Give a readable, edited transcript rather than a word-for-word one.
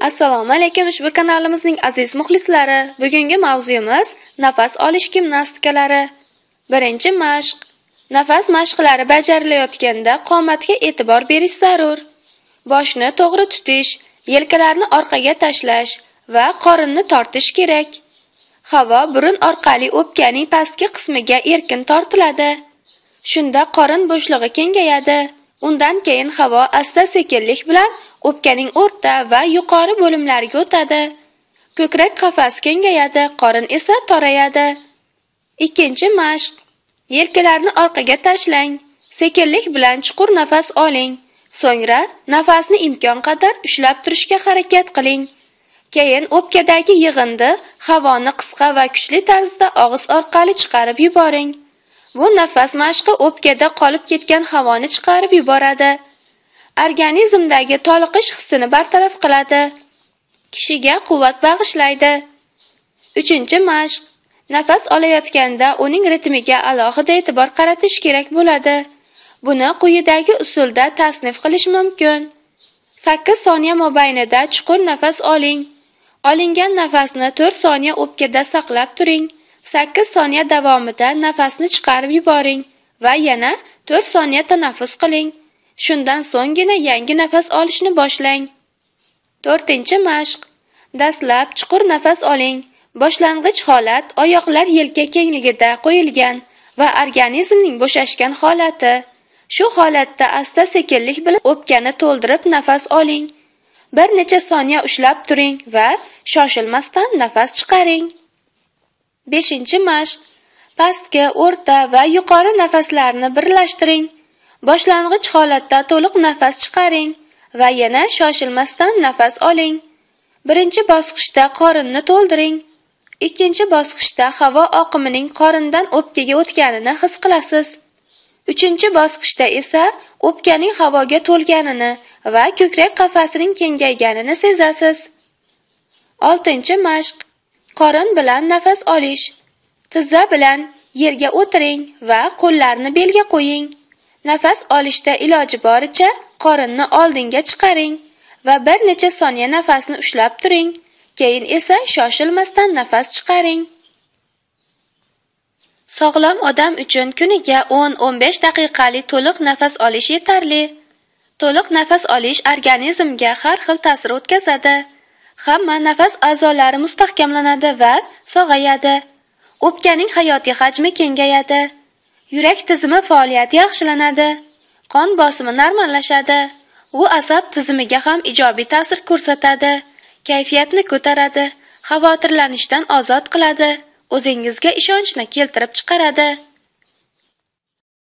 Assalomu alaykum, ushbu kanalimizning aziz muxlislari. Bugungi mavzuyimiz nafas olish gimnastikalari. Birinchi mashq. Nafas mashqlari bajarilayotganda qomatga e'tibor berish zarur. Boshni to'g'ri tutish, yelkalarni orqaga tashlash va qorinni tortish kerak. Havo burun orqali o'pkaning pastki qismiga erkin tortiladi. Shunda qorin bo'shlig'i kengayadi. Undan keyin havo asta-sekinlik bilan o'pkaning o'rta va yuqori bo'limlariga o'tadi. Ko'krak qafasi kengayadi, qorin esa torayadi. Ikkinchi mashq. Yelkalarni orqaga tashlang. Sekinlik bilan chuqur nafas oling. So'ngra nafasni imkon qadar ushlab turishga harakat qiling. Keyin o'pkadagi yig'indi havoni qisqa va kuchli tarzda og'iz orqali chiqarib yuboring. Bu nafas mashqi o'pkada qolib ketgan havoni chiqarib yuboradi. Organizmdagi toliqish hissini bartaraf qiladi. Kishiga quvvat bag'ishlaydi. Uchinchi mashq. Nafas olayotganda uning ritmiga alohida e'tibor qaratish kerak bo'ladi. Buni quyidagi usulda tasnif qilish mumkin. 8 soniya mobaynida chuqur nafas oling. Olingan nafasni 4 soniya o'pkada saqlab turing. 8 soniya davomida nafasni chiqarib yuboring va yana 4 soniya tanaffus qiling. Shundan so'nggina yangi nafas olishni boshlang. 4-chi mashq. Dastlab chuqur nafas oling. Boshlang'ich holat oyoqlar yelka kengligida qo'yilgan va organizmning bo'shashgan holati. Shu holatda asta-sekinlik bilan o'pkani to'ldirib nafas oling. Bir necha soniya ushlab turing va shoshilmasdan nafas chiqaring. 5-chi mashq. Pastki, o'rta va yuqori nafaslarni birlashtiring. Boshlang'ich holatda to'liq nafas chiqaring va yana shoshilmasdan nafas oling. Birinchi bosqichda qorinni to'ldiring. Ikkinchi bosqichda havo oqimining qorindan o'pkaga o'tganini his qilasiz. Uchinchi bosqichda esa o'pkaning havoga to'lganini va ko'krak qafasining kengayganini sezasiz. 6-chi mashq. Qorin bilan nafas olish. Tizza bilan yerga o'tiring va qo'llarni belga qo'ying. Nafas olishda iloji boricha qorinni oldinga chiqaring va bir necha soniya nafasni ushlab turing. Keyin esa shoshilmasdan nafas chiqaring. Sog'lom odam uchun kuniga 10-15 daqiqalik to'liq nafas olish yetarli. To'liq nafas olish organizmga har xil ta'sir o'tkazadi. Hamma nafas a'zolari mustahkamlanadi va sog'ayadi. O'pkaning hayotiy hajmi kengayadi. Yurak tizimi faoliyati yaxshilanadi. Qon bosimi normallashadi. U asab tizimiga ham ijobiy ta'sir ko'rsatadi. Kayfiyatni ko'taradi. Xavotirlanishdan ozod qiladi. O'zingizga ishonchni keltirib chiqaradi.